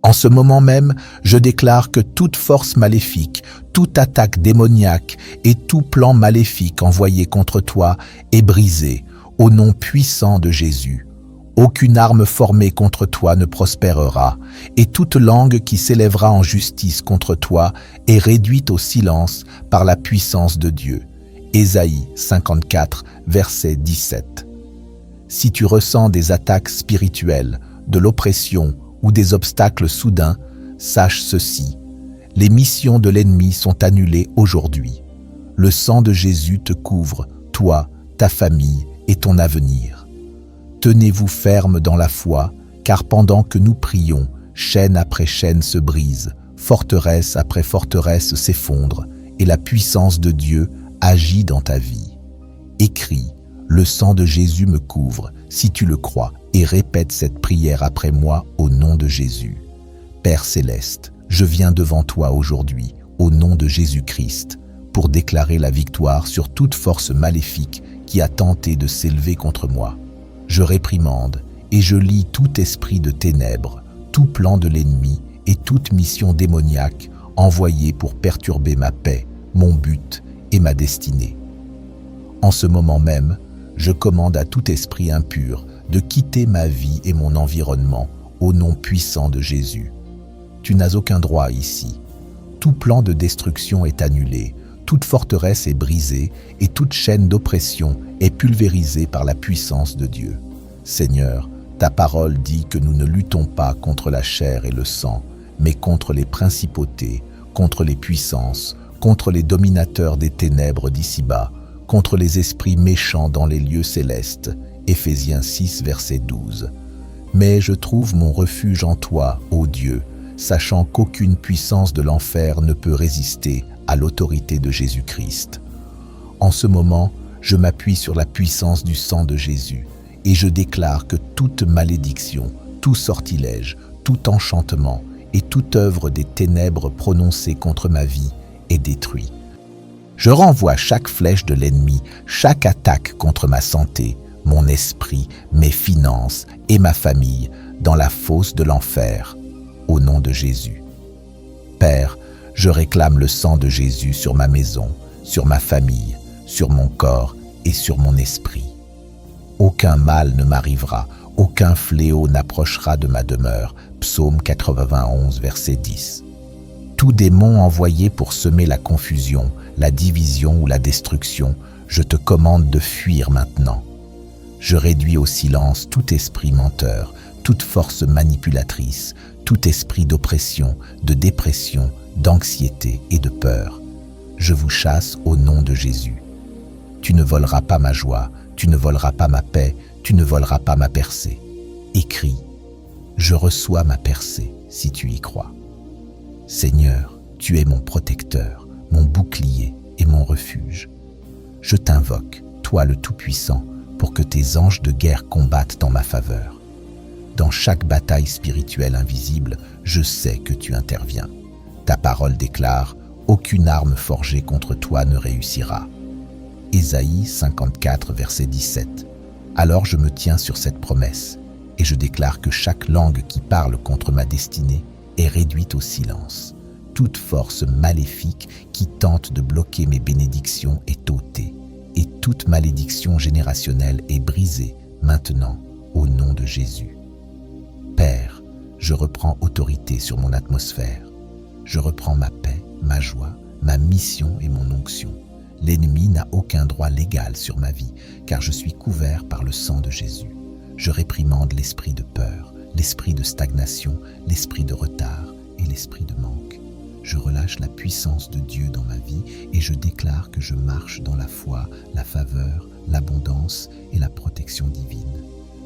En ce moment même, je déclare que toute force maléfique, toute attaque démoniaque et tout plan maléfique envoyé contre toi est brisé au nom puissant de Jésus. Aucune arme formée contre toi ne prospérera, et toute langue qui s'élèvera en justice contre toi est réduite au silence par la puissance de Dieu. Ésaïe 54, verset 17. Si tu ressens des attaques spirituelles, de l'oppression ou des obstacles soudains, sache ceci: les missions de l'ennemi sont annulées aujourd'hui. Le sang de Jésus te couvre, toi, ta famille et ton avenir. Tenez-vous ferme dans la foi, car pendant que nous prions, chaîne après chaîne se brise, forteresse après forteresse s'effondre, et la puissance de Dieu agit dans ta vie. Écris: le sang de Jésus me couvre, si tu le crois, et répète cette prière après moi au nom de Jésus. Père céleste, je viens devant toi aujourd'hui, au nom de Jésus-Christ, pour déclarer la victoire sur toute force maléfique qui a tenté de s'élever contre moi. Je réprimande et je lie tout esprit de ténèbres, tout plan de l'ennemi et toute mission démoniaque envoyée pour perturber ma paix, mon but et ma destinée. En ce moment même, je commande à tout esprit impur de quitter ma vie et mon environnement au nom puissant de Jésus. Tu n'as aucun droit ici. Tout plan de destruction est annulé, toute forteresse est brisée et toute chaîne d'oppression est pulvérisée par la puissance de Dieu. Seigneur, ta parole dit que nous ne luttons pas contre la chair et le sang, mais contre les principautés, contre les puissances, contre les dominateurs des ténèbres d'ici-bas, contre les esprits méchants dans les lieux célestes. Éphésiens 6, verset 12. Mais je trouve mon refuge en toi, ô Dieu, sachant qu'aucune puissance de l'enfer ne peut résister à l'autorité de Jésus-Christ. En ce moment, je m'appuie sur la puissance du sang de Jésus et je déclare que toute malédiction, tout sortilège, tout enchantement et toute œuvre des ténèbres prononcée contre ma vie est détruit. Je renvoie chaque flèche de l'ennemi, chaque attaque contre ma santé, mon esprit, mes finances et ma famille dans la fosse de l'enfer, au nom de Jésus. Père, je réclame le sang de Jésus sur ma maison, sur ma famille, sur mon corps et sur mon esprit. Aucun mal ne m'arrivera, aucun fléau n'approchera de ma demeure. Psaume 91, verset 10. Tout démon envoyé pour semer la confusion, la division ou la destruction, je te commande de fuir maintenant. Je réduis au silence tout esprit menteur, toute force manipulatrice, tout esprit d'oppression, de dépression, d'anxiété et de peur. Je vous chasse au nom de Jésus. Tu ne voleras pas ma joie, tu ne voleras pas ma paix, tu ne voleras pas ma percée. Écris: je reçois ma percée si tu y crois. Seigneur, tu es mon protecteur, mon bouclier et mon refuge. Je t'invoque, toi le Tout-Puissant, pour que tes anges de guerre combattent en ma faveur. Dans chaque bataille spirituelle invisible, je sais que tu interviens. Ta parole déclare: aucune arme forgée contre toi ne réussira. Ésaïe 54, verset 17. Alors je me tiens sur cette promesse et je déclare que chaque langue qui parle contre ma destinée est réduite au silence. Toute force maléfique qui tente de bloquer mes bénédictions est ôtée et toute malédiction générationnelle est brisée maintenant au nom de Jésus. Père, je reprends autorité sur mon atmosphère. Je reprends ma paix, ma joie, ma mission et mon onction. L'ennemi n'a aucun droit légal sur ma vie, car je suis couvert par le sang de Jésus. Je réprimande l'esprit de peur, l'esprit de stagnation, l'esprit de retard et l'esprit de manque. Je relâche la puissance de Dieu dans ma vie et je déclare que je marche dans la foi, la faveur, l'abondance et la protection divine.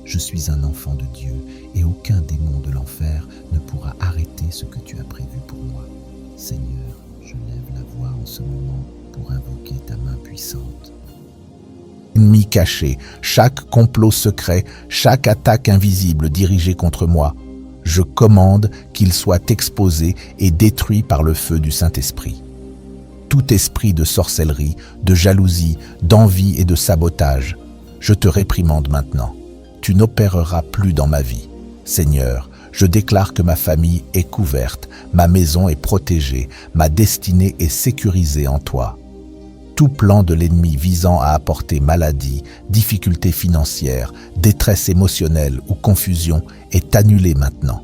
Je suis un enfant de Dieu et aucun démon de l'enfer ne pourra arrêter ce que tu as prévu pour moi. Seigneur, je lève la voix en ce moment pour invoquer ta main puissante. Ennemi caché, chaque complot secret, chaque attaque invisible dirigée contre moi, je commande qu'il soit exposé et détruit par le feu du Saint-Esprit. Tout esprit de sorcellerie, de jalousie, d'envie et de sabotage, je te réprimande maintenant. Tu n'opéreras plus dans ma vie. Seigneur, Je déclare que ma famille est couverte, ma maison est protégée, ma destinée est sécurisée en toi. Tout plan de l'ennemi visant à apporter maladie, difficultés financières, détresse émotionnelle ou confusion est annulé maintenant.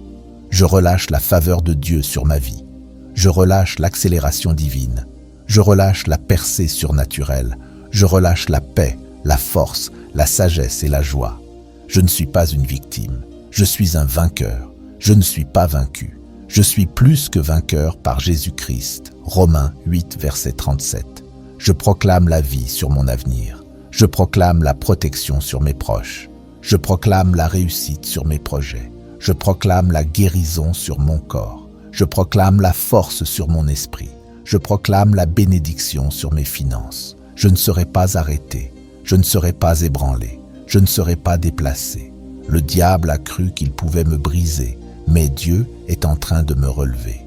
Je relâche la faveur de Dieu sur ma vie. Je relâche l'accélération divine. Je relâche la percée surnaturelle. Je relâche la paix, la force, la sagesse et la joie. Je ne suis pas une victime. Je suis un vainqueur. Je ne suis pas vaincu. Je suis plus que vainqueur par Jésus-Christ. Romains 8, verset 37. Je proclame la vie sur mon avenir. Je proclame la protection sur mes proches. Je proclame la réussite sur mes projets. Je proclame la guérison sur mon corps. Je proclame la force sur mon esprit. Je proclame la bénédiction sur mes finances. Je ne serai pas arrêté. Je ne serai pas ébranlé. Je ne serai pas déplacé. Le diable a cru qu'il pouvait me briser, mais Dieu est en train de me relever.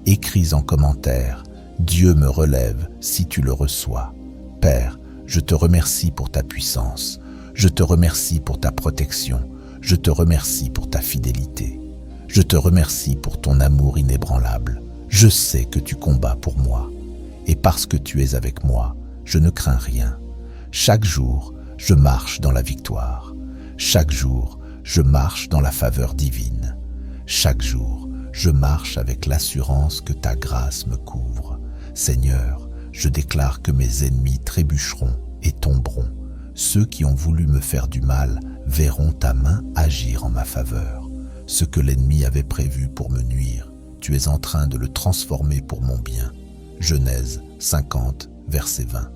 Écris en commentaire: Dieu me relève si tu le reçois. Père, je te remercie pour ta puissance. Je te remercie pour ta protection. Je te remercie pour ta fidélité. Je te remercie pour ton amour inébranlable. Je sais que tu combats pour moi. Et parce que tu es avec moi, je ne crains rien. Chaque jour, je marche dans la victoire. Chaque jour, je marche dans la faveur divine. Chaque jour, je marche avec l'assurance que ta grâce me couvre. Seigneur, je déclare que mes ennemis trébucheront et tomberont. Ceux qui ont voulu me faire du mal verront ta main agir en ma faveur. Ce que l'ennemi avait prévu pour me nuire, tu es en train de le transformer pour mon bien. Genèse 50, verset 20.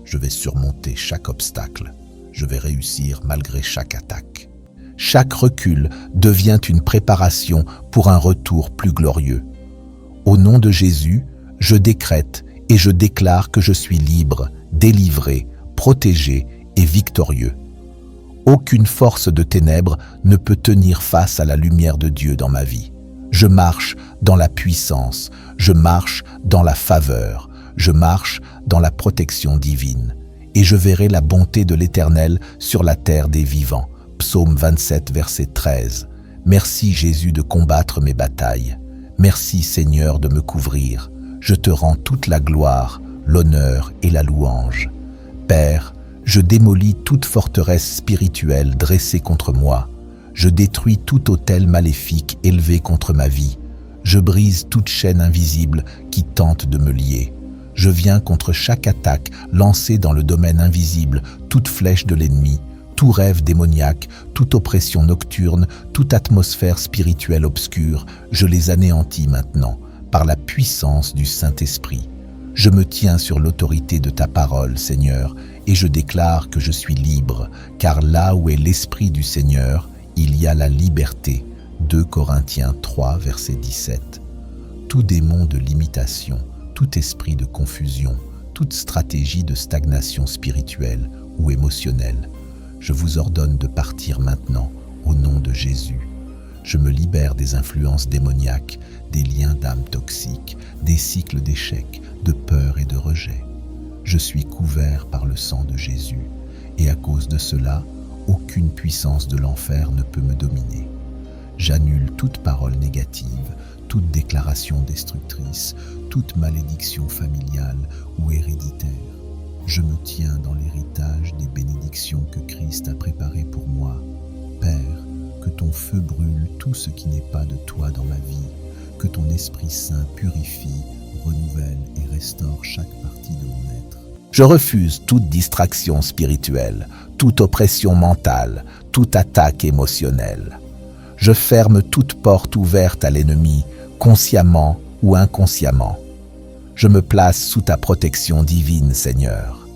Je vais surmonter chaque obstacle. Je vais réussir malgré chaque attaque. Chaque recul devient une préparation pour un retour plus glorieux. Au nom de Jésus, je décrète et je déclare que je suis libre, délivré, protégé et victorieux. Aucune force de ténèbres ne peut tenir face à la lumière de Dieu dans ma vie. Je marche dans la puissance, je marche dans la faveur, je marche dans la protection divine. Et je verrai la bonté de l'Éternel sur la terre des vivants. Psaume 27, verset 13. Merci Jésus de combattre mes batailles. Merci Seigneur de me couvrir. Je te rends toute la gloire, l'honneur et la louange. Père, je démolis toute forteresse spirituelle dressée contre moi. Je détruis tout autel maléfique élevé contre ma vie. Je brise toute chaîne invisible qui tente de me lier. Je viens contre chaque attaque lancée dans le domaine invisible, toute flèche de l'ennemi, tout rêve démoniaque, toute oppression nocturne, toute atmosphère spirituelle obscure. Je les anéantis maintenant par la puissance du Saint-Esprit. Je me tiens sur l'autorité de ta parole, Seigneur, et je déclare que je suis libre, car là où est l'Esprit du Seigneur, il y a la liberté. 2 Corinthiens 3, verset 17. Tout démon de limitation, tout esprit de confusion, toute stratégie de stagnation spirituelle ou émotionnelle, je vous ordonne de partir maintenant au nom de Jésus. Je me libère des influences démoniaques, des liens d'âme toxiques, des cycles d'échecs, de peur et de rejet. Je suis couvert par le sang de Jésus et à cause de cela, aucune puissance de l'enfer ne peut me dominer. J'annule toute parole négative, toute déclaration destructrice, toute malédiction familiale ou héréditaire. Je me tiens dans l'héritage des bénédictions que Christ a préparées pour moi. Père, que ton feu brûle tout ce qui n'est pas de toi dans ma vie, que ton Esprit Saint purifie, renouvelle et restaure chaque partie de mon être. Je refuse toute distraction spirituelle, toute oppression mentale, toute attaque émotionnelle. Je ferme toute porte ouverte à l'ennemi, consciemment ou inconsciemment. Je me place sous ta protection divine, Seigneur.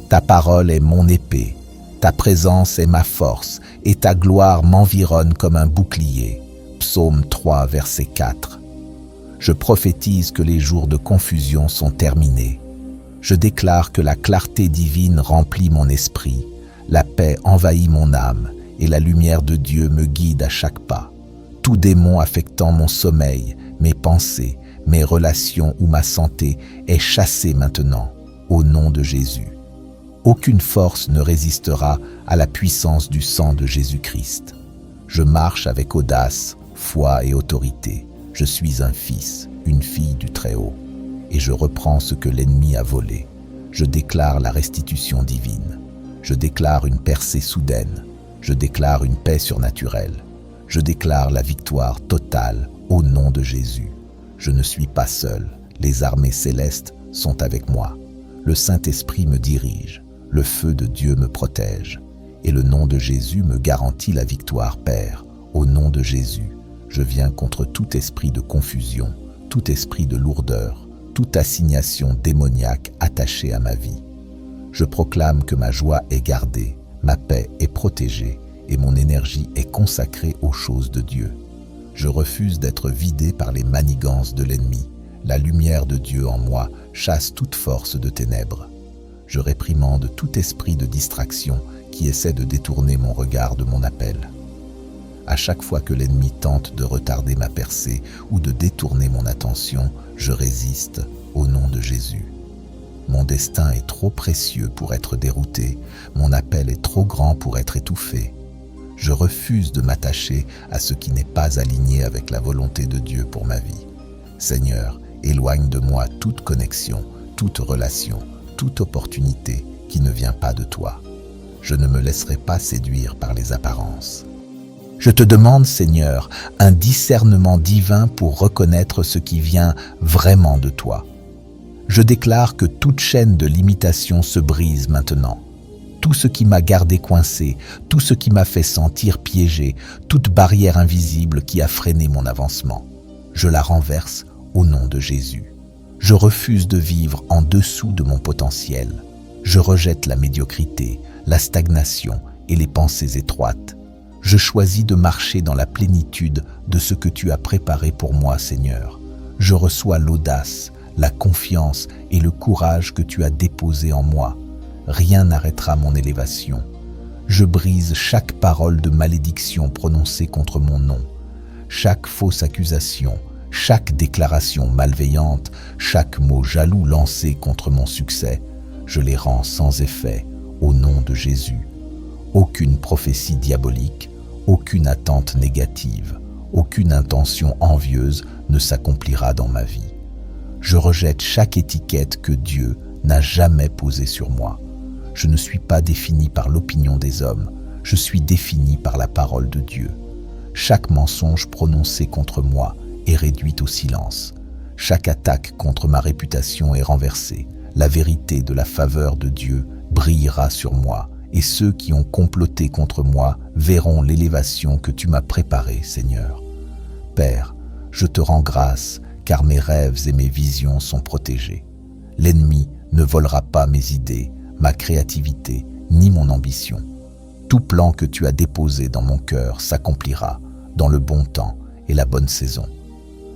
Ta parole est mon épée, ta présence est ma force, et ta gloire m'environne comme un bouclier. Psaume 3, verset 4. Je prophétise que les jours de confusion sont terminés. Je déclare que la clarté divine remplit mon esprit, la paix envahit mon âme, et la lumière de Dieu me guide à chaque pas. Tout démon affectant mon sommeil, mes pensées, mes relations ou ma santé est chassé maintenant, au nom de Jésus. Aucune force ne résistera à la puissance du sang de Jésus-Christ. Je marche avec audace, foi et autorité. Je suis un fils, une fille du Très-Haut, et je reprends ce que l'ennemi a volé. Je déclare la restitution divine. Je déclare une percée soudaine. Je déclare une paix surnaturelle. Je déclare la victoire totale au nom de Jésus. Je ne suis pas seul. Les armées célestes sont avec moi. Le Saint-Esprit me dirige. Le feu de Dieu me protège. Et le nom de Jésus me garantit la victoire, Père. Au nom de Jésus, je viens contre tout esprit de confusion, tout esprit de lourdeur, toute assignation démoniaque attachée à ma vie. Je proclame que ma joie est gardée, ma paix est protégée et mon énergie est consacrée aux choses de Dieu. Je refuse d'être vidé par les manigances de l'ennemi. La lumière de Dieu en moi chasse toute force de ténèbres. Je réprimande tout esprit de distraction qui essaie de détourner mon regard de mon appel. À chaque fois que l'ennemi tente de retarder ma percée ou de détourner mon attention, je résiste au nom de Jésus. Mon destin est trop précieux pour être dérouté, mon appel est trop grand pour être étouffé. Je refuse de m'attacher à ce qui n'est pas aligné avec la volonté de Dieu pour ma vie. Seigneur, éloigne de moi toute connexion, toute relation, toute opportunité qui ne vient pas de toi. Je ne me laisserai pas séduire par les apparences. Je te demande, Seigneur, un discernement divin pour reconnaître ce qui vient vraiment de toi. Je déclare que toute chaîne de limitation se brise maintenant. Tout ce qui m'a gardé coincé, tout ce qui m'a fait sentir piégé, toute barrière invisible qui a freiné mon avancement, je la renverse au nom de Jésus. Je refuse de vivre en dessous de mon potentiel. Je rejette la médiocrité, la stagnation et les pensées étroites. Je choisis de marcher dans la plénitude de ce que tu as préparé pour moi, Seigneur. Je reçois l'audace, la confiance et le courage que tu as déposé en moi. Rien n'arrêtera mon élévation. Je brise chaque parole de malédiction prononcée contre mon nom, chaque fausse accusation, chaque déclaration malveillante, chaque mot jaloux lancé contre mon succès. Je les rends sans effet au nom de Jésus. Aucune prophétie diabolique, aucune attente négative, aucune intention envieuse ne s'accomplira dans ma vie. Je rejette chaque étiquette que Dieu n'a jamais posée sur moi. Je ne suis pas défini par l'opinion des hommes, je suis défini par la parole de Dieu. Chaque mensonge prononcé contre moi est réduit au silence. Chaque attaque contre ma réputation est renversée. La vérité de la faveur de Dieu brillera sur moi, et ceux qui ont comploté contre moi verront l'élévation que tu m'as préparée, Seigneur. Père, je te rends grâce, car mes rêves et mes visions sont protégés. L'ennemi ne volera pas mes idées, ma créativité, ni mon ambition. Tout plan que tu as déposé dans mon cœur s'accomplira dans le bon temps et la bonne saison.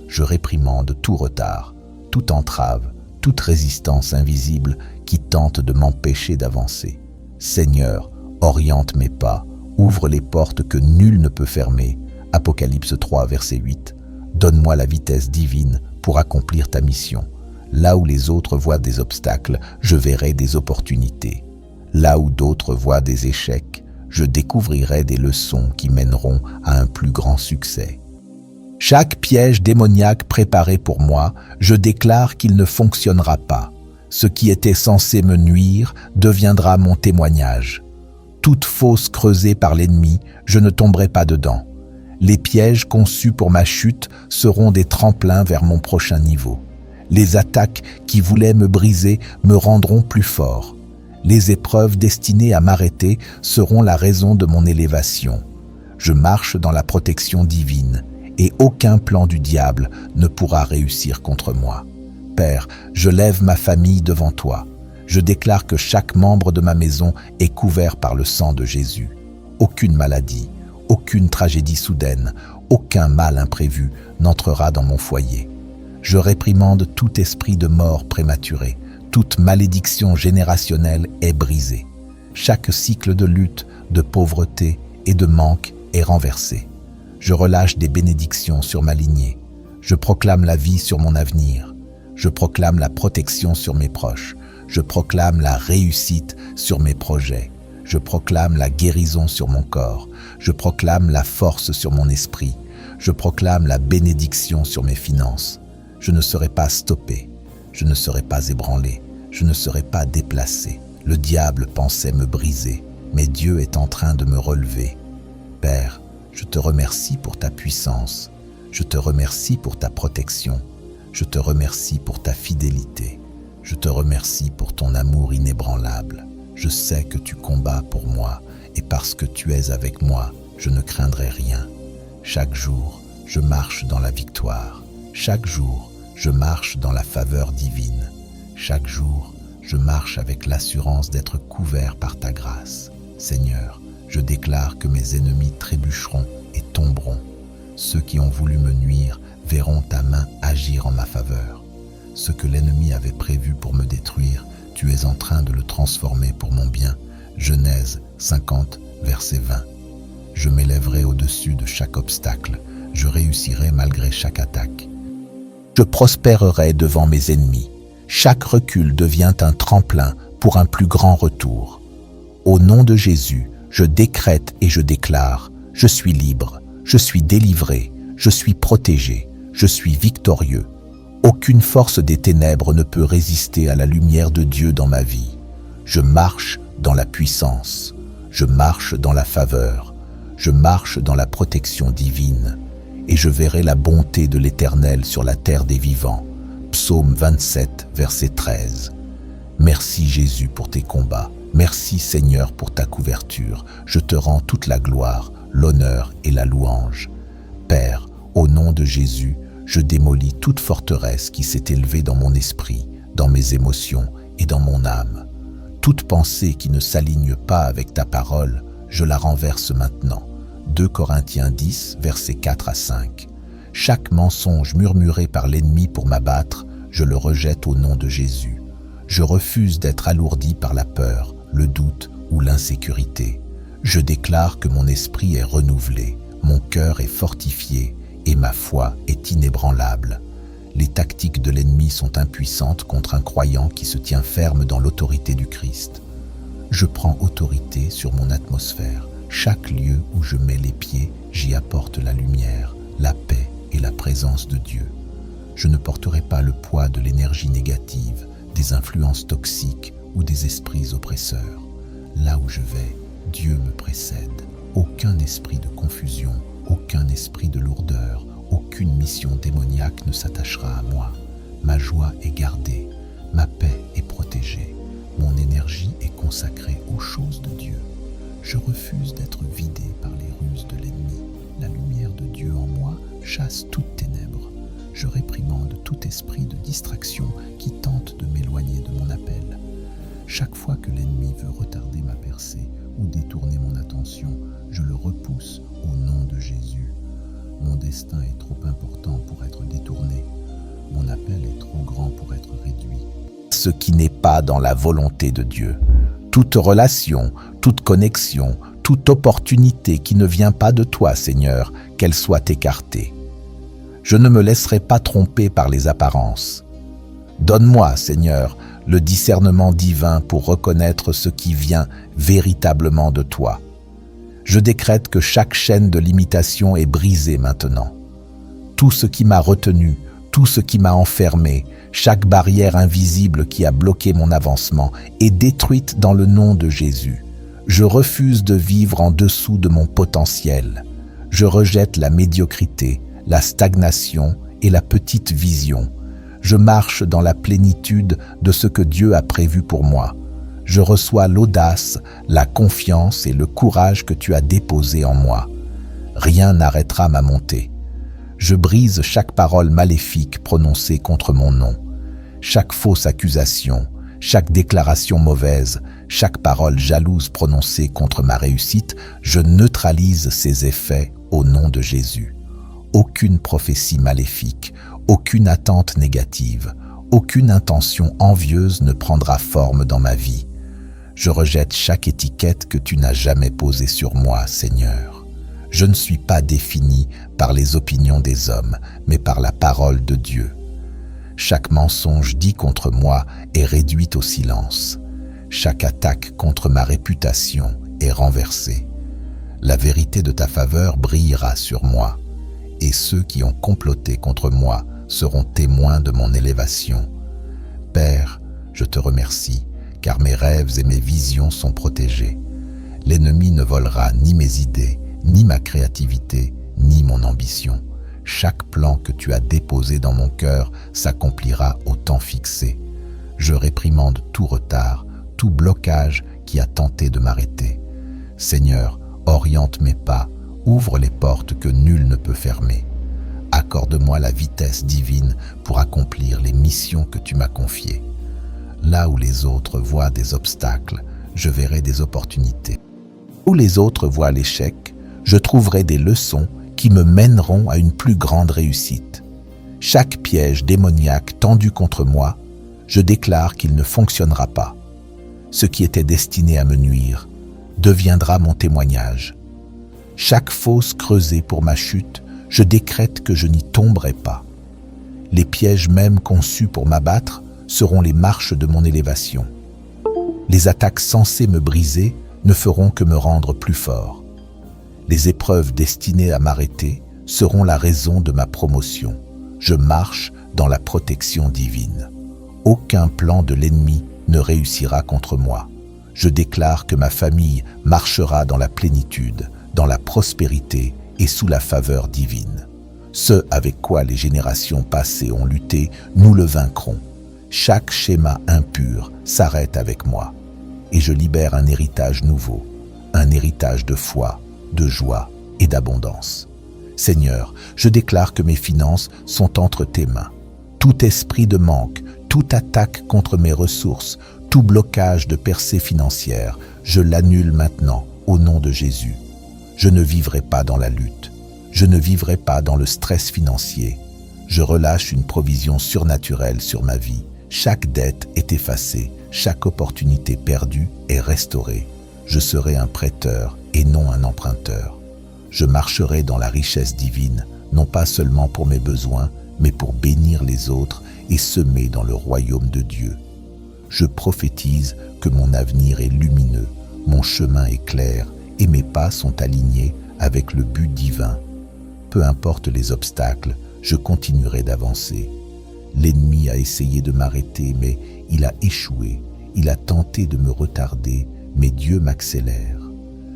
Je réprimande tout retard, toute entrave, toute résistance invisible qui tente de m'empêcher d'avancer. Seigneur, oriente mes pas, ouvre les portes que nul ne peut fermer. Apocalypse 3, verset 8. Donne-moi la vitesse divine pour accomplir ta mission. Là où les autres voient des obstacles, je verrai des opportunités. Là où d'autres voient des échecs, je découvrirai des leçons qui mèneront à un plus grand succès. Chaque piège démoniaque préparé pour moi, je déclare qu'il ne fonctionnera pas. Ce qui était censé me nuire deviendra mon témoignage. Toute fosse creusée par l'ennemi, je ne tomberai pas dedans. Les pièges conçus pour ma chute seront des tremplins vers mon prochain niveau. Les attaques qui voulaient me briser me rendront plus fort. Les épreuves destinées à m'arrêter seront la raison de mon élévation. Je marche dans la protection divine et aucun plan du diable ne pourra réussir contre moi. Père, je lève ma famille devant toi. Je déclare que chaque membre de ma maison est couvert par le sang de Jésus. Aucune maladie, aucune tragédie soudaine, aucun mal imprévu n'entrera dans mon foyer. Je réprimande tout esprit de mort prématurée. Toute malédiction générationnelle est brisée. Chaque cycle de lutte, de pauvreté et de manque est renversé. Je relâche des bénédictions sur ma lignée. Je proclame la vie sur mon avenir. Je proclame la protection sur mes proches. Je proclame la réussite sur mes projets. Je proclame la guérison sur mon corps. Je proclame la force sur mon esprit. je proclame la bénédiction sur mes finances. Je ne serai pas stoppé, je ne serai pas ébranlé, je ne serai pas déplacé. Le diable pensait me briser, mais Dieu est en train de me relever. Père, je te remercie pour ta puissance, je te remercie pour ta protection, je te remercie pour ta fidélité, je te remercie pour ton amour inébranlable. Je sais que tu combats pour moi, et parce que tu es avec moi, je ne craindrai rien. Chaque jour, je marche dans la victoire. Chaque jour, je marche dans la faveur divine. Chaque jour, je marche avec l'assurance d'être couvert par ta grâce. Seigneur, je déclare que mes ennemis trébucheront et tomberont. Ceux qui ont voulu me nuire verront ta main agir en ma faveur. Ce que l'ennemi avait prévu pour me détruire, tu es en train de le transformer pour mon bien. Genèse 50, verset 20. Je m'élèverai au-dessus de chaque obstacle, je réussirai malgré chaque attaque. Je prospérerai devant mes ennemis. Chaque recul devient un tremplin pour un plus grand retour. Au nom de Jésus, je décrète et je déclare, je suis libre, je suis délivré, je suis protégé, je suis victorieux. Aucune force des ténèbres ne peut résister à la lumière de Dieu dans ma vie. Je marche dans la puissance, je marche dans la faveur, je marche dans la protection divine, et je verrai la bonté de l'Éternel sur la terre des vivants. Psaume 27, verset 13. Merci Jésus pour tes combats. Merci Seigneur pour ta couverture. Je te rends toute la gloire, l'honneur et la louange. Père, au nom de Jésus, je démolis toute forteresse qui s'est élevée dans mon esprit, dans mes émotions et dans mon âme. Toute pensée qui ne s'aligne pas avec ta parole, je la renverse maintenant. 2 Corinthiens 10, versets 4 à 5. Chaque mensonge murmuré par l'ennemi pour m'abattre, je le rejette au nom de Jésus. Je refuse d'être alourdi par la peur, le doute ou l'insécurité. Je déclare que mon esprit est renouvelé, mon cœur est fortifié et ma foi est inébranlable. Les tactiques de l'ennemi sont impuissantes contre un croyant qui se tient ferme dans l'autorité du Christ. Je prends autorité sur mon atmosphère. Chaque lieu où je mets les pieds, j'y apporte la lumière, la paix et la présence de Dieu. Je ne porterai pas le poids de l'énergie négative, des influences toxiques ou des esprits oppresseurs. Là où je vais, Dieu me précède. Aucun esprit de confusion, aucun esprit de lourdeur, aucune mission démoniaque ne s'attachera à moi. Ma joie est gardée, ma paix est protégée, mon énergie est consacrée aux choses de Dieu. Je refuse d'être vidé par les ruses de l'ennemi. La lumière de Dieu en moi chasse toute ténèbres. Je réprimande tout esprit de distraction qui tente de m'éloigner de mon appel. Chaque fois que l'ennemi veut retarder ma percée ou détourner mon attention, je le repousse au nom de Jésus. Mon destin est trop important pour être détourné. Mon appel est trop grand pour être réduit. Ce qui n'est pas dans la volonté de Dieu. Toute relation, toute connexion, toute opportunité qui ne vient pas de toi, Seigneur, qu'elle soit écartée. Je ne me laisserai pas tromper par les apparences. Donne-moi, Seigneur, le discernement divin pour reconnaître ce qui vient véritablement de toi. Je décrète que chaque chaîne de limitation est brisée maintenant. Tout ce qui m'a retenu, tout ce qui m'a enfermé, chaque barrière invisible qui a bloqué mon avancement est détruite dans le nom de Jésus. Je refuse de vivre en dessous de mon potentiel. Je rejette la médiocrité, la stagnation et la petite vision. Je marche dans la plénitude de ce que Dieu a prévu pour moi. Je reçois l'audace, la confiance et le courage que tu as déposés en moi. Rien n'arrêtera ma montée. Je brise chaque parole maléfique prononcée contre mon nom. Chaque fausse accusation, chaque déclaration mauvaise, chaque parole jalouse prononcée contre ma réussite, je neutralise ses effets au nom de Jésus. Aucune prophétie maléfique, aucune attente négative, aucune intention envieuse ne prendra forme dans ma vie. Je rejette chaque étiquette que tu n'as jamais posée sur moi, Seigneur. Je ne suis pas défini par les opinions des hommes, mais par la parole de Dieu. Chaque mensonge dit contre moi est réduit au silence. Chaque attaque contre ma réputation est renversée. La vérité de ta faveur brillera sur moi. et ceux qui ont comploté contre moi seront témoins de mon élévation. Père, je te remercie, car mes rêves et mes visions sont protégés. L'ennemi ne volera ni mes idées, ni ma créativité, ni mon ambition. Chaque plan que tu as déposé dans mon cœur s'accomplira au temps fixé. Je réprimande tout retard, tout blocage qui a tenté de m'arrêter. Seigneur, oriente mes pas, ouvre les portes que nul ne peut fermer. Accorde-moi la vitesse divine pour accomplir les missions que tu m'as confiées. Là où les autres voient des obstacles, je verrai des opportunités. Où les autres voient l'échec, je trouverai des leçons qui me mèneront à une plus grande réussite. Chaque piège démoniaque tendu contre moi, je déclare qu'il ne fonctionnera pas. Ce qui était destiné à me nuire deviendra mon témoignage. Chaque fosse creusée pour ma chute, je décrète que je n'y tomberai pas. Les pièges même conçus pour m'abattre seront les marches de mon élévation. Les attaques censées me briser ne feront que me rendre plus fort. Les épreuves destinées à m'arrêter seront la raison de ma promotion. Je marche dans la protection divine. Aucun plan de l'ennemi ne réussira contre moi. Je déclare que ma famille marchera dans la plénitude, dans la prospérité et sous la faveur divine. Ce avec quoi les générations passées ont lutté, nous le vaincrons. Chaque schéma impur s'arrête avec moi et je libère un héritage nouveau, un héritage de foi, de joie et d'abondance. Seigneur, je déclare que mes finances sont entre tes mains. Tout esprit de manque, toute attaque contre mes ressources, tout blocage de percée financière, je l'annule maintenant au nom de Jésus. Je ne vivrai pas dans la lutte. Je ne vivrai pas dans le stress financier. Je relâche une provision surnaturelle sur ma vie. Chaque dette est effacée, chaque opportunité perdue est restaurée. Je serai un prêteur et non un emprunteur. Je marcherai dans la richesse divine, non pas seulement pour mes besoins, mais pour bénir les autres et semer dans le royaume de Dieu. Je prophétise que mon avenir est lumineux, mon chemin est clair et mes pas sont alignés avec le but divin. Peu importe les obstacles, je continuerai d'avancer. L'ennemi a essayé de m'arrêter, mais il a échoué. Il a tenté de me retarder, mais Dieu m'accélère.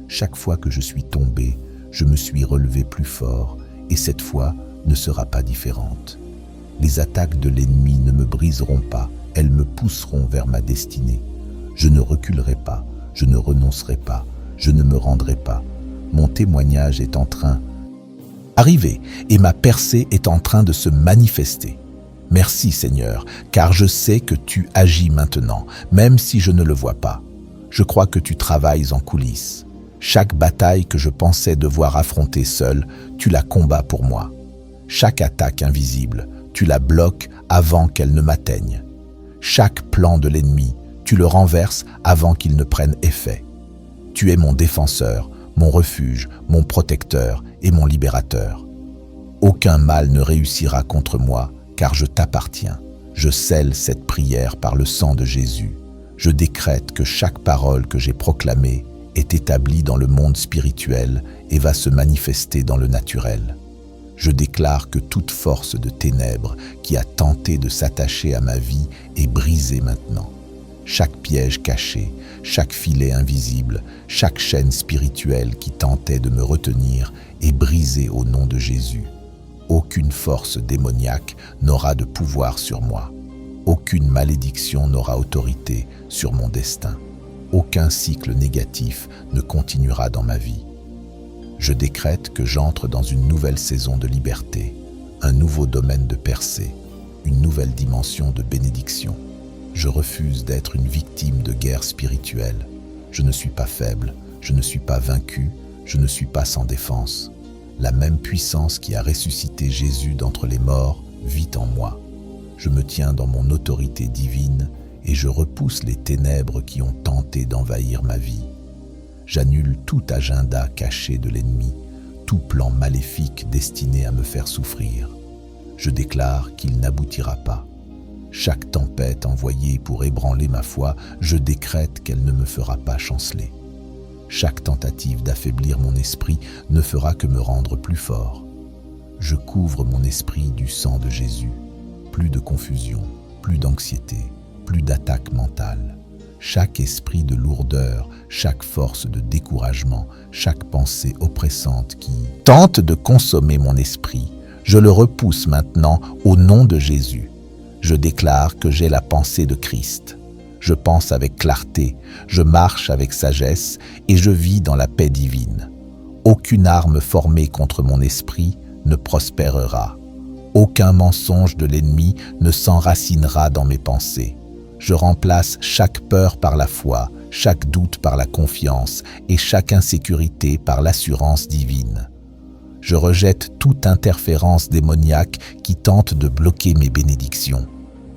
Chaque fois que je suis tombé, je me suis relevé plus fort, et cette fois ne sera pas différente. Les attaques de l'ennemi ne me briseront pas, elles me pousseront vers ma destinée. Je ne reculerai pas, je ne renoncerai pas, je ne me rendrai pas. Mon témoignage est en train d'arriver et ma percée est en train de se manifester. Merci Seigneur, car je sais que tu agis maintenant, même si je ne le vois pas. Je crois que tu travailles en coulisses. Chaque bataille que je pensais devoir affronter seul, tu la combats pour moi. Chaque attaque invisible, tu la bloques avant qu'elle ne m'atteigne. Chaque plan de l'ennemi, tu le renverses avant qu'il ne prenne effet. Tu es mon défenseur, mon refuge, mon protecteur et mon libérateur. Aucun mal ne réussira contre moi, car je t'appartiens. Je scelle cette prière par le sang de Jésus. Je décrète que chaque parole que j'ai proclamée est établie dans le monde spirituel et va se manifester dans le naturel. Je déclare que toute force de ténèbres qui a tenté de s'attacher à ma vie est brisée maintenant. Chaque piège caché, chaque filet invisible, chaque chaîne spirituelle qui tentait de me retenir est brisée au nom de Jésus. Aucune force démoniaque n'aura de pouvoir sur moi. Aucune malédiction n'aura autorité sur mon destin. Aucun cycle négatif ne continuera dans ma vie. Je décrète que j'entre dans une nouvelle saison de liberté, un nouveau domaine de percée, une nouvelle dimension de bénédiction. Je refuse d'être une victime de guerre spirituelle. Je ne suis pas faible, je ne suis pas vaincu, je ne suis pas sans défense. La même puissance qui a ressuscité Jésus d'entre les morts vit en moi. Je me tiens dans mon autorité divine et je repousse les ténèbres qui ont tenté d'envahir ma vie. J'annule tout agenda caché de l'ennemi, tout plan maléfique destiné à me faire souffrir. Je déclare qu'il n'aboutira pas. Chaque tempête envoyée pour ébranler ma foi, je décrète qu'elle ne me fera pas chanceler. Chaque tentative d'affaiblir mon esprit ne fera que me rendre plus fort. Je couvre mon esprit du sang de Jésus. Plus de confusion, plus d'anxiété, plus d'attaque mentale. Chaque esprit de lourdeur, chaque force de découragement, chaque pensée oppressante qui tente de consommer mon esprit, je le repousse maintenant au nom de Jésus. Je déclare que j'ai la pensée de Christ. Je pense avec clarté, je marche avec sagesse et je vis dans la paix divine. Aucune arme formée contre mon esprit ne prospérera. Aucun mensonge de l'ennemi ne s'enracinera dans mes pensées. Je remplace chaque peur par la foi, chaque doute par la confiance et chaque insécurité par l'assurance divine. Je rejette toute interférence démoniaque qui tente de bloquer mes bénédictions.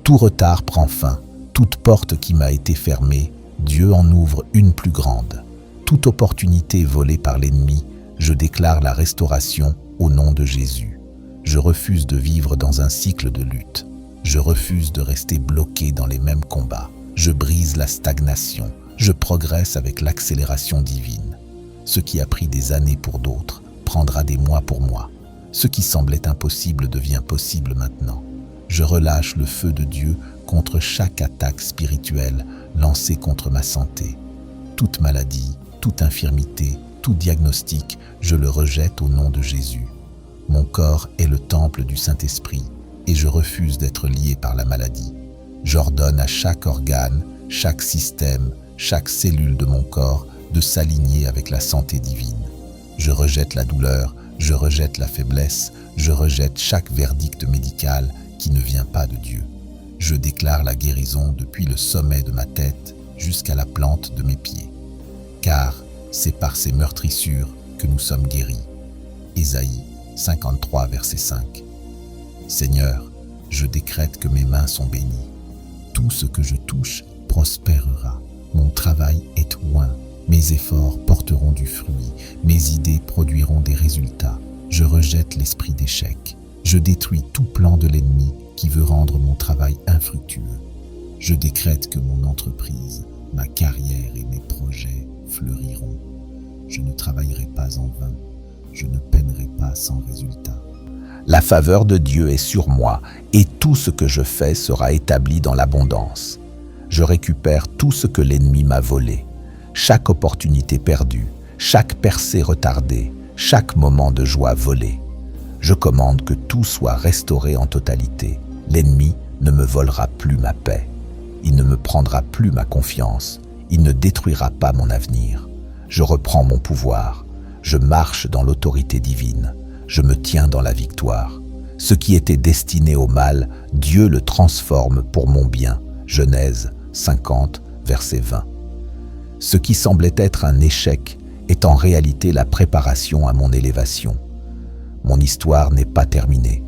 Tout retard prend fin. Toute porte qui m'a été fermée, Dieu en ouvre une plus grande. Toute opportunité volée par l'ennemi, je déclare la restauration au nom de Jésus. Je refuse de vivre dans un cycle de lutte. Je refuse de rester bloqué dans les mêmes combats. Je brise la stagnation. Je progresse avec l'accélération divine. Ce qui a pris des années pour d'autres prendra des mois pour moi. Ce qui semblait impossible devient possible maintenant. Je relâche le feu de Dieu contre chaque attaque spirituelle lancée contre ma santé. Toute maladie, toute infirmité, tout diagnostic, je le rejette au nom de Jésus. Mon corps est le temple du Saint-Esprit et je refuse d'être lié par la maladie. J'ordonne à chaque organe, chaque système, chaque cellule de mon corps de s'aligner avec la santé divine. Je rejette la douleur, je rejette la faiblesse, je rejette chaque verdict médical qui ne vient pas de Dieu. Je déclare la guérison depuis le sommet de ma tête jusqu'à la plante de mes pieds. Car c'est par ces meurtrissures que nous sommes guéris. Ésaïe 53, verset 5. Seigneur, je décrète que mes mains sont bénies. Tout ce que je touche prospérera. Mon travail est loin. Mes efforts porteront du fruit. Mes idées produiront des résultats. Je rejette l'esprit d'échec. Je détruis tout plan de l'ennemi qui veut rendre mon travail infructueux. Je décrète que mon entreprise, ma carrière et mes projets fleuriront. Je ne travaillerai pas en vain. Je ne peinerai pas sans résultat. La faveur de Dieu est sur moi et tout ce que je fais sera établi dans l'abondance. Je récupère tout ce que l'ennemi m'a volé. Chaque opportunité perdue, chaque percée retardée, chaque moment de joie volé. Je commande que tout soit restauré en totalité. L'ennemi ne me volera plus ma paix. Il ne me prendra plus ma confiance. Il ne détruira pas mon avenir. Je reprends mon pouvoir. Je marche dans l'autorité divine. Je me tiens dans la victoire. Ce qui était destiné au mal, Dieu le transforme pour mon bien. Genèse 50, verset 20. Ce qui semblait être un échec est en réalité la préparation à mon élévation. Mon histoire n'est pas terminée.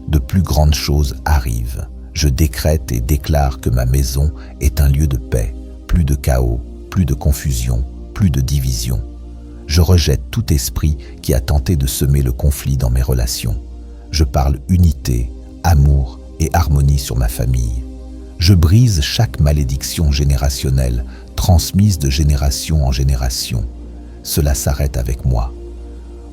De plus grandes choses arrivent. Je décrète et déclare que ma maison est un lieu de paix, plus de chaos, plus de confusion, plus de division. Je rejette tout esprit qui a tenté de semer le conflit dans mes relations. Je parle unité, amour et harmonie sur ma famille. Je brise chaque malédiction générationnelle transmise de génération en génération. Cela s'arrête avec moi.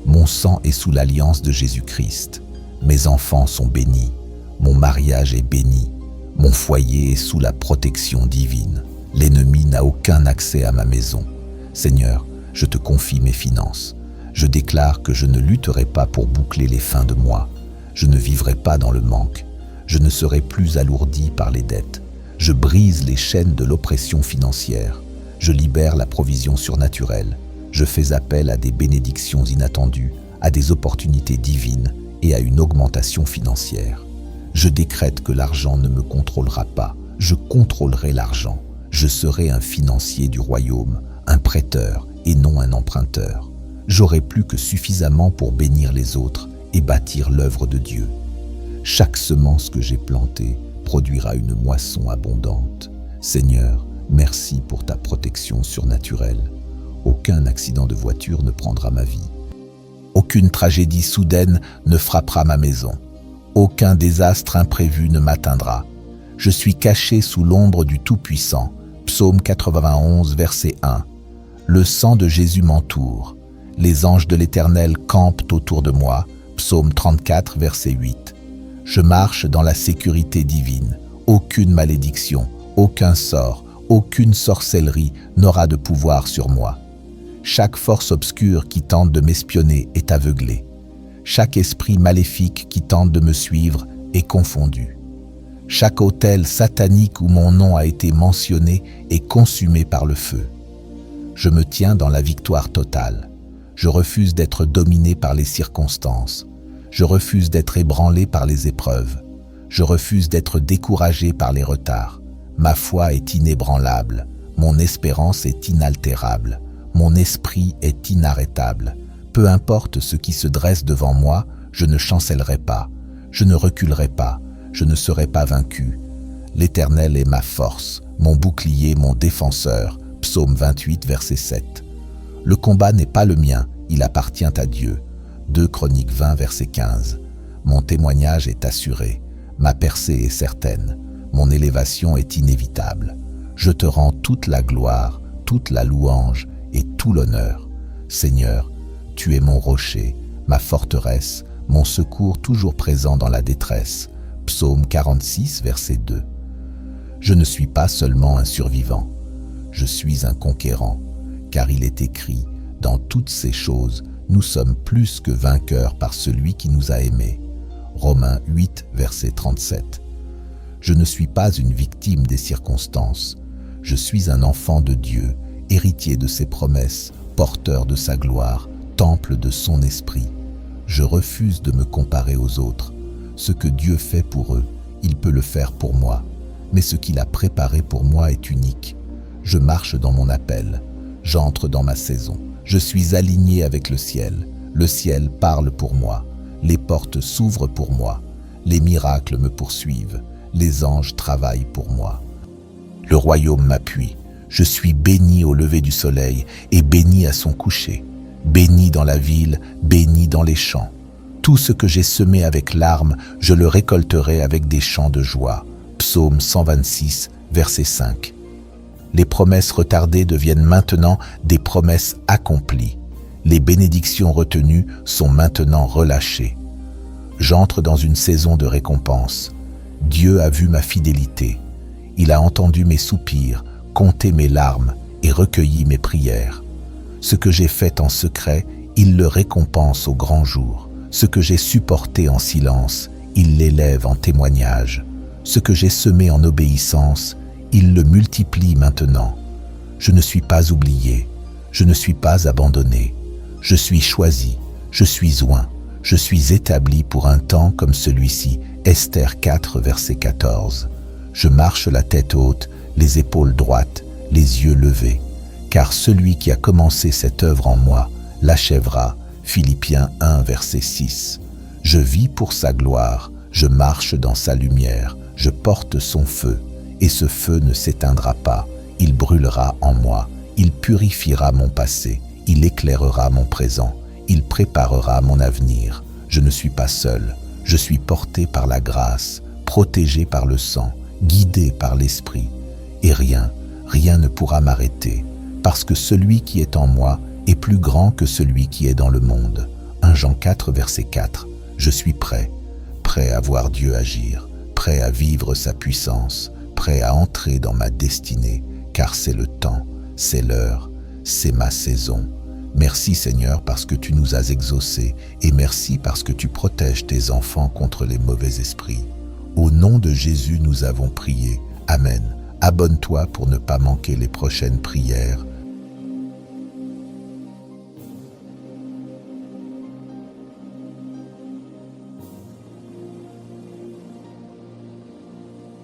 Mon sang est sous l'alliance de Jésus-Christ. Mes enfants sont bénis. Mon mariage est béni. Mon foyer est sous la protection divine. L'ennemi n'a aucun accès à ma maison. Seigneur, je te confie mes finances. Je déclare que je ne lutterai pas pour boucler les fins de mois. Je ne vivrai pas dans le manque. Je ne serai plus alourdi par les dettes. Je brise les chaînes de l'oppression financière. Je libère la provision surnaturelle. Je fais appel à des bénédictions inattendues, à des opportunités divines et à une augmentation financière. Je décrète que l'argent ne me contrôlera pas. Je contrôlerai l'argent. Je serai un financier du royaume, un prêteur et non un emprunteur. J'aurai plus que suffisamment pour bénir les autres et bâtir l'œuvre de Dieu. Chaque semence que j'ai plantée produira une moisson abondante. Seigneur, merci pour ta protection surnaturelle. Aucun accident de voiture ne prendra ma vie. Aucune tragédie soudaine ne frappera ma maison. Aucun désastre imprévu ne m'atteindra. Je suis caché sous l'ombre du Tout-Puissant. Psaume 91, verset 1. Le sang de Jésus m'entoure. Les anges de l'Éternel campent autour de moi Psaume 34, verset 8. Je marche dans la sécurité divine. Aucune malédiction, aucun sort, aucune sorcellerie n'aura de pouvoir sur moi. Chaque force obscure qui tente de m'espionner est aveuglée. Chaque esprit maléfique qui tente de me suivre est confondu. Chaque autel satanique où mon nom a été mentionné est consumé par le feu. Je me tiens dans la victoire totale. Je refuse d'être dominé par les circonstances. Je refuse d'être ébranlé par les épreuves. Je refuse d'être découragé par les retards. Ma foi est inébranlable. Mon espérance est inaltérable. Mon esprit est inarrêtable. Peu importe ce qui se dresse devant moi, je ne chancellerai pas. Je ne reculerai pas. Je ne serai pas vaincu. L'Éternel est ma force, mon bouclier, mon défenseur. Psaume 28, verset 7. Le combat n'est pas le mien, il appartient à Dieu. 2 Chroniques 20, verset 15. Mon témoignage est assuré. Ma percée est certaine. Mon élévation est inévitable. Je te rends toute la gloire, toute la louange et tout l'honneur. Seigneur, tu es mon rocher, ma forteresse, mon secours toujours présent dans la détresse. Psaume 46, verset 2. Je ne suis pas seulement un survivant, je suis un conquérant, car il est écrit, dans toutes ces choses, nous sommes plus que vainqueurs par celui qui nous a aimés. Romains 8, verset 37. Je ne suis pas une victime des circonstances, je suis un enfant de Dieu, héritier de ses promesses, porteur de sa gloire, temple de son esprit. Je refuse de me comparer aux autres. Ce que Dieu fait pour eux, il peut le faire pour moi. Mais ce qu'il a préparé pour moi est unique. Je marche dans mon appel. J'entre dans ma saison. Je suis aligné avec le ciel. Le ciel parle pour moi. Les portes s'ouvrent pour moi. Les miracles me poursuivent. Les anges travaillent pour moi. Le royaume m'appuie. Je suis béni au lever du soleil et béni à son coucher. Béni dans la ville, béni dans les champs. Tout ce que j'ai semé avec larmes, je le récolterai avec des chants de joie. Psaume 126, verset 5. Les promesses retardées deviennent maintenant des promesses accomplies. Les bénédictions retenues sont maintenant relâchées. J'entre dans une saison de récompense. Dieu a vu ma fidélité. Il a entendu mes soupirs, compté mes larmes et recueilli mes prières. Ce que j'ai fait en secret, il le récompense au grand jour. Ce que j'ai supporté en silence, il l'élève en témoignage. Ce que j'ai semé en obéissance, il le multiplie maintenant. Je ne suis pas oublié, je ne suis pas abandonné. Je suis choisi, je suis oint, je suis établi pour un temps comme celui-ci. Esther 4, verset 14. Je marche la tête haute, les épaules droites, les yeux levés. Car celui qui a commencé cette œuvre en moi l'achèvera. Philippiens 1, verset 6. Je vis pour sa gloire, je marche dans sa lumière, je porte son feu, et ce feu ne s'éteindra pas, il brûlera en moi, il purifiera mon passé, il éclairera mon présent, il préparera mon avenir. Je ne suis pas seul, je suis porté par la grâce, protégé par le sang, guidé par l'esprit, et rien ne pourra m'arrêter, parce que celui qui est en moi est plus grand que celui qui est dans le monde. 1 Jean 4, verset 4. Je suis prêt à voir Dieu agir, prêt à vivre sa puissance, prêt à entrer dans ma destinée, car c'est le temps, c'est l'heure, c'est ma saison. Merci Seigneur parce que tu nous as exaucés et merci parce que tu protèges tes enfants contre les mauvais esprits. Au nom de Jésus, nous avons prié. Amen. Abonne-toi pour ne pas manquer les prochaines prières.